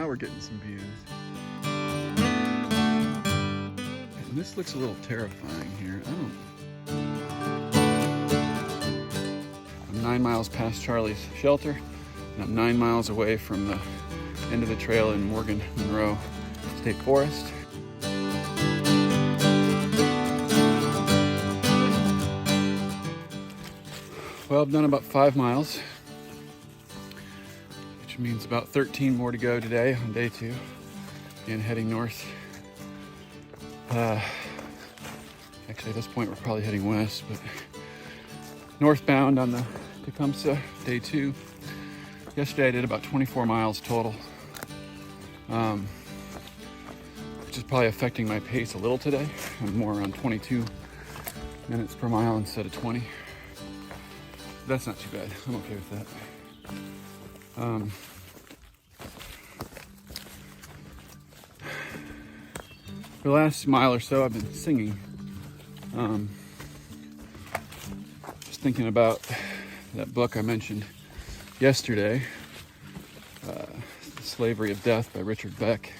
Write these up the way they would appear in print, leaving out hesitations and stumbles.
now we're getting some views. And this looks a little terrifying here. I'm 9 miles past Charlie's shelter, and I'm 9 miles away from the end of the trail in Morgan Monroe State Forest. Well, I've done about 5 miles, which means about 13 more to go today on day 2, and heading north. Actually, at this point, we're probably heading west, but northbound on the Tecumseh, day 2. Yesterday, I did about 24 miles total, which is probably affecting my pace a little today. I'm more around 22 minutes per mile instead of 20. That's not too bad. I'm okay with that. For the last mile or so, I've been singing. Just thinking about that book I mentioned yesterday, The Slavery of Death by Richard Beck.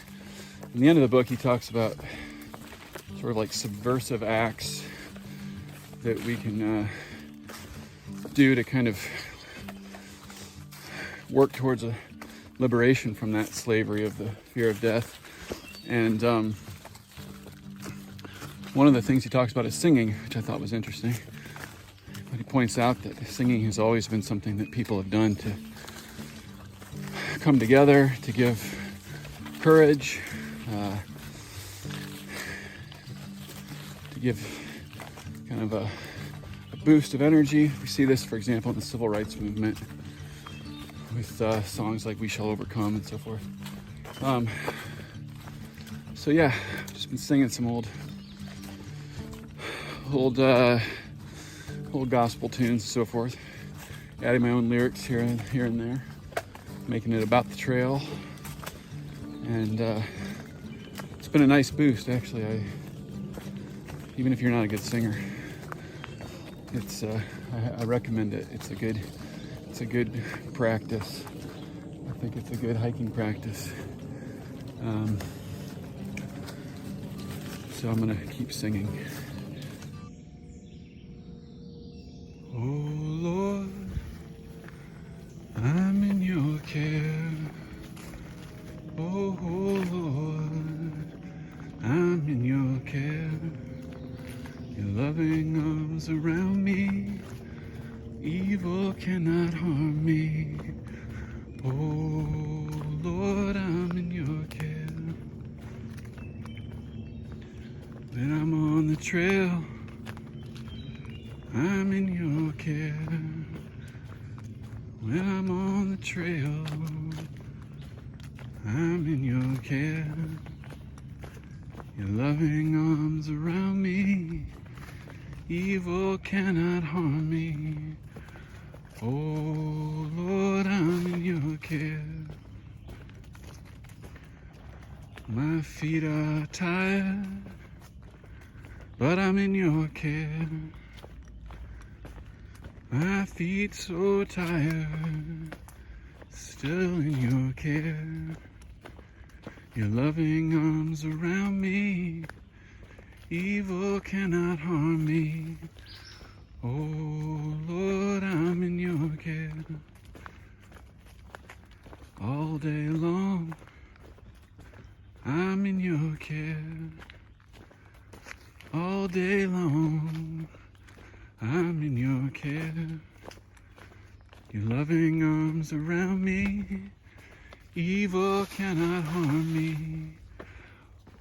In the end of the book, he talks about sort of like subversive acts that we can do to kind of work towards a liberation from that slavery of the fear of death. And one of the things he talks about is singing, which I thought was interesting. But he points out that singing has always been something that people have done to come together, to give courage, to give kind of a boost of energy. We see this, for example, in the civil rights movement with songs like We Shall Overcome and so forth. So yeah, I've just been singing some old gospel tunes and so forth, adding my own lyrics here and there, making it about the trail, and it's been a nice boost actually. Even if you're not a good singer, it's I recommend it. It's a good practice. I think it's a good hiking practice. So I'm gonna keep singing. Oh Lord, I'm in your care. Oh Lord, I'm in your care. Your loving arms around me, evil cannot harm me. Oh Lord, I'm in your care. When I'm on the trail, I'm in your care. When I'm on the trail, I'm in your care. Your loving arms around me, evil cannot harm me. Oh Lord, I'm in your care. My feet are tired, but I'm in your care. My feet so tired, still in your care. Your loving arms around me, evil cannot harm me. Oh Lord, I'm in your care. All day long, I'm in your care. All day long, I'm in your care. Your loving arms around me, evil cannot harm me.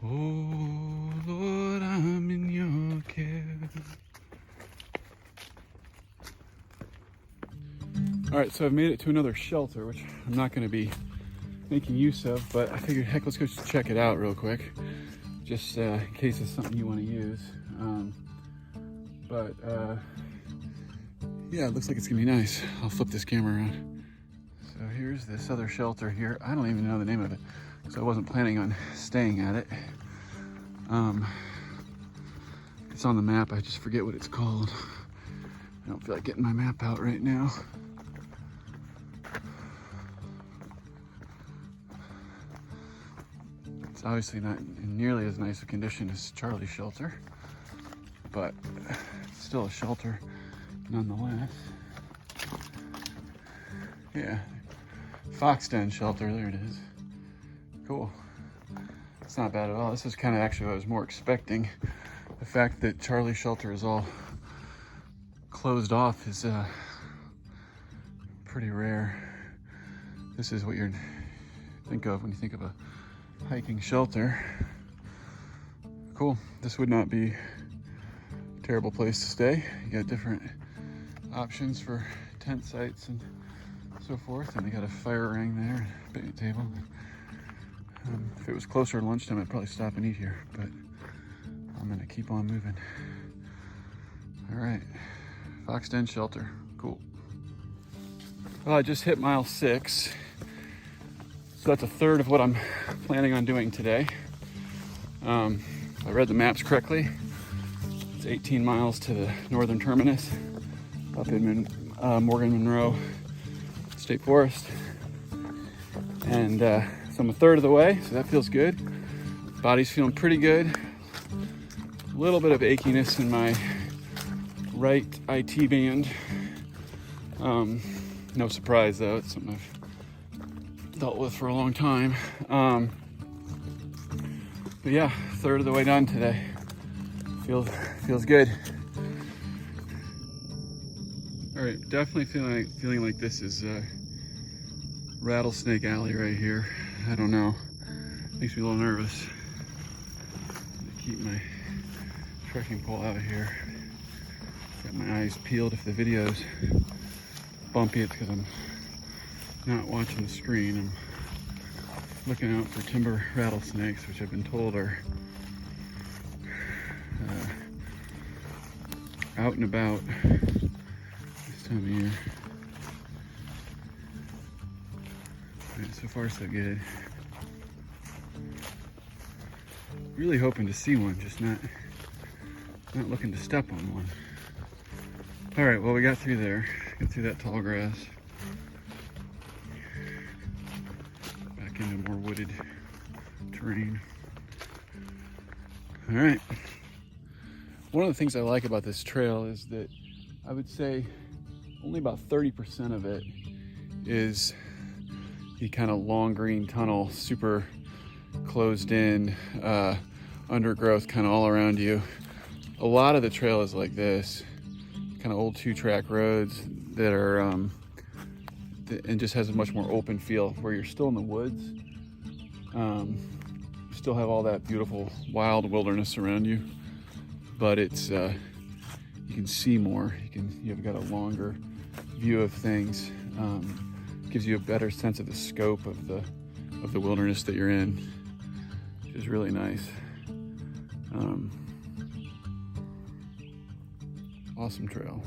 Oh Lord, I'm in your care. All right, so I've made it to another shelter, which I'm not going to be making use of, but I figured, heck, let's go check it out real quick, just in case it's something you want to use. Yeah, it looks like it's gonna be nice. I'll flip this camera around. So here's this other shelter here. I don't even know the name of it, so I wasn't planning on staying at it. It's on the map, I just forget what it's called. I don't feel like getting my map out right now. obviously not in nearly as nice a condition as Charlie's shelter, but it's still a shelter nonetheless. Yeah, fox den shelter, there it is. Cool. It's not bad at all. This is kind of actually what I was more expecting. The fact that Charlie's shelter is all closed off is pretty rare. This is what you think of when you think of a hiking shelter. Cool. This would not be a terrible place to stay. You got different options for tent sites and so forth, and they got a fire ring there, a picnic table. If it was closer to lunchtime, I'd probably stop and eat here, but I'm gonna keep on moving. All right, Fox Den Shelter, cool. Well, I just hit mile 6, so that's a third of what I'm planning on doing today. I read the maps correctly. It's 18 miles to the northern terminus up in Morgan Monroe State Forest, and so I'm a third of the way, so that feels good. Body's feeling pretty good. A little bit of achiness in my right IT band. No surprise though, it's something I've dealt with for a long time. But yeah, third of the way done today. Feels good. All right, definitely feeling like this is Rattlesnake Alley right here. I don't know, makes me a little nervous. Keep my trekking pole out of here. Got my eyes peeled. If the video's bumpy, it's because I'm not watching the screen. I'm looking out for timber rattlesnakes, which I've been told are out and about this time of year. All right, so far so good. Really hoping to see one, just not looking to step on one. All right, well, we got through there. Got through that tall grass. Back into more wooded terrain. All right. One of the things I like about this trail is that I would say only about 30% of it is the kind of long green tunnel, super closed in, undergrowth kind of all around you. A lot of the trail is like this, kind of old 2-track roads that are, and just has a much more open feel, where you're still in the woods. You still have all that beautiful wild wilderness around you, but it's, you can see more. You've got a longer view of things. Gives you a better sense of the scope of the wilderness that you're in, which is really nice. Awesome trail.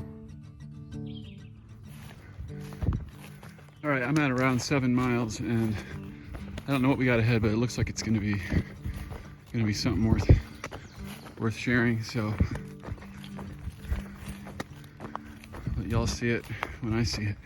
All right, I'm at around 7 miles, and I don't know what we got ahead, but it looks like it's gonna be something worth sharing. So let y'all see it when I see it.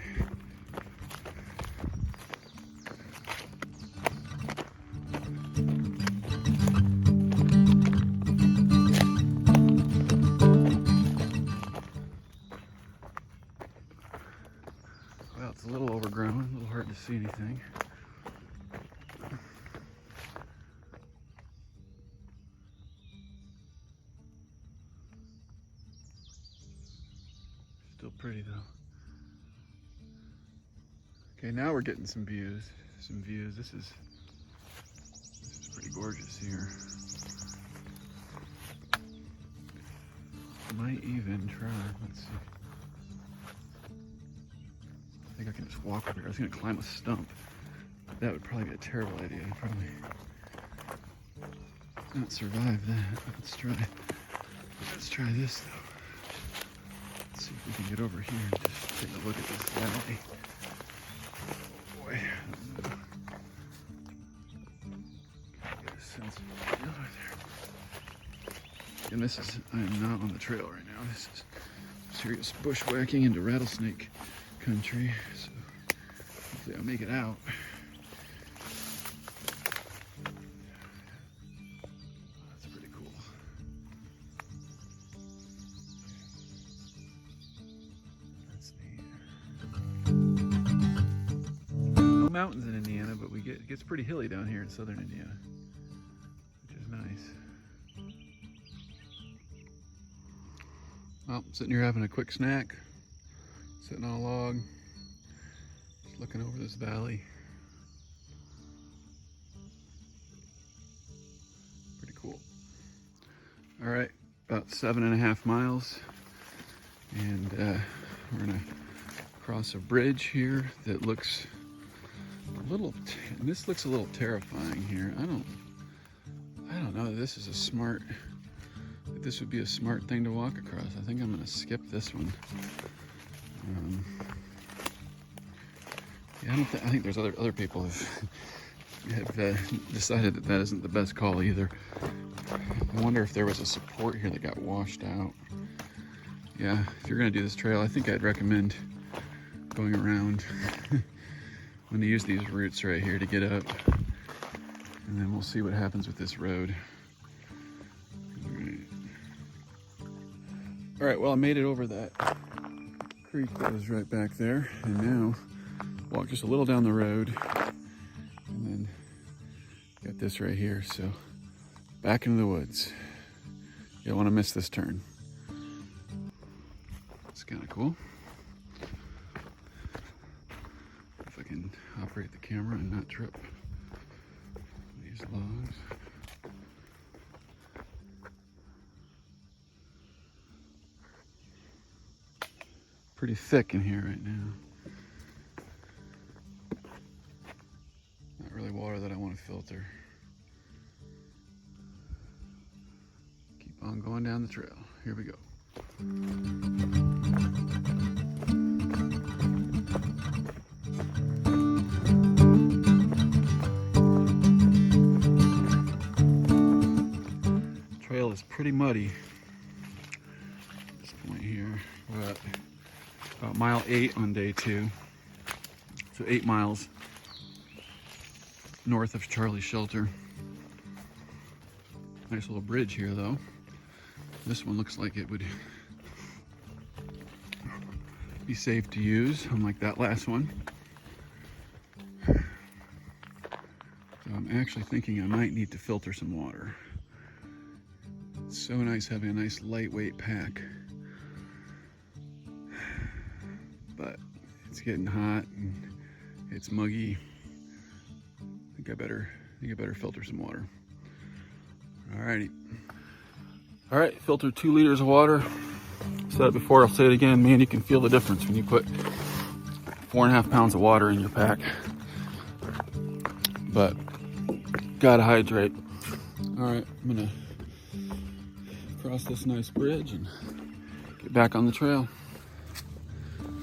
Well, it's a little overgrown, a little hard to see anything. Still pretty though. Okay, now we're getting some views. This is pretty gorgeous here. Might even try, let's see. I think I can just walk over here. I was gonna climb a stump. That would probably be a terrible idea. I'd probably not survive that. Let's try this though. Let's see if we can get over here and just take a look at this valley. Oh boy. Get a sense of the other there. And I am not on the trail right now. This is serious bushwhacking into rattlesnake country, so hopefully I'll make it out. mountains in Indiana, but it gets pretty hilly down here in southern Indiana, which is nice. Well, sitting here having a quick snack, sitting on a log, just looking over this valley. Pretty cool. All right, about 7.5 miles, and we're gonna cross a bridge here that looks a little, this looks a little terrifying here. I don't know that this is a smart, that this would be a smart thing to walk across. I think I'm gonna skip this one. Yeah, I think there's other people have decided that isn't the best call either. I wonder if there was a support here that got washed out. Yeah, if you're gonna do this trail, I think I'd recommend going around. I'm gonna use these roots right here to get up, and then we'll see what happens with this road. All right, well, I made it over that creek that was right back there, and now walk just a little down the road, and then got this right here, so back into the woods. You don't want to miss this turn. It's kind of cool. If I can operate the camera and not trip these logs. Pretty thick in here right now. Not really water that I want to filter. Keep on going down the trail. Here we go. Trail is pretty muddy at this point here. We're at about mile 8 on day 2. So 8 miles north of Charlie's shelter. Nice little bridge here though. This one looks like it would be safe to use, unlike that last one. So I'm actually thinking I might need to filter some water. It's so nice having a nice lightweight pack. But it's getting hot and it's muggy. I think I better filter some water. Alrighty. All right, filtered 2 liters of water. Said it before, I'll say it again. Man, you can feel the difference when you put 4.5 pounds of water in your pack. But gotta hydrate. All right, I'm gonna cross this nice bridge and get back on the trail.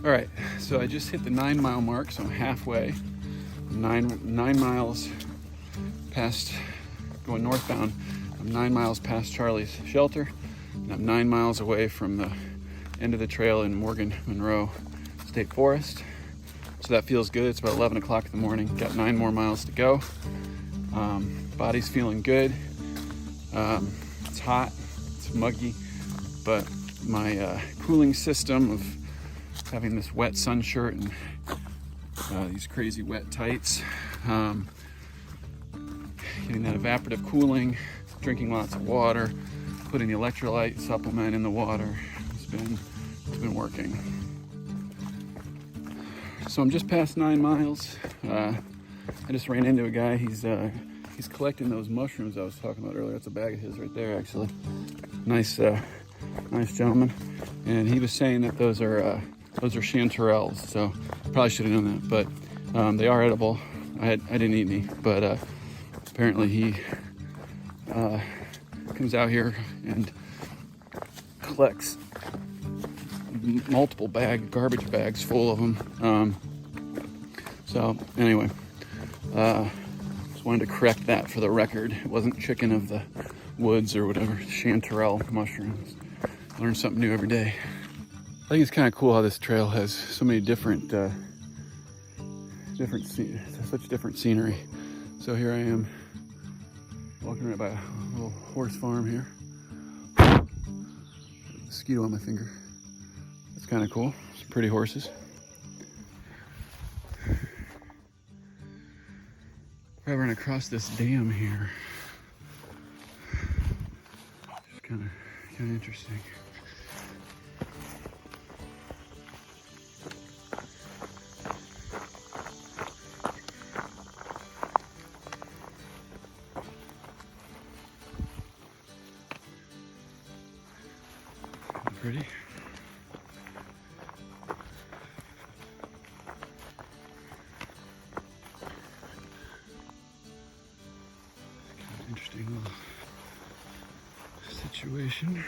All right, so I just hit the 9-mile mark, so I'm halfway. 9 miles past, going northbound. I'm 9 miles past Charlie's shelter, and I'm 9 miles away from the end of the trail in Morgan Monroe State Forest. So that feels good. It's about 11 o'clock in the morning. Got 9 more miles to go. Body's feeling good. It's hot, it's muggy, but my cooling system of having this wet sun shirt and these crazy wet tights, getting that evaporative cooling, drinking lots of water, putting the electrolyte supplement in the water, it's been working. So I'm just past 9 miles. I just ran into a guy. He's collecting those mushrooms I was talking about earlier. That's a bag of his right there, actually. Nice gentleman. And he was saying that those are chanterelles. So I probably should have known that, but they are edible. I didn't eat any, but apparently he comes out here and collects multiple garbage bags full of them. So anyway, just wanted to correct that for the record. It wasn't chicken of the woods or whatever, chanterelle mushrooms. Learn something new every day. I think it's kind of cool how this trail has so many different such different scenery. So here I am walking right by a little horse farm here. Mosquito on my finger. That's kind of cool. Some pretty horses. Driving across this dam here. It's kind of interesting. Pretty. Kind of interesting little situation.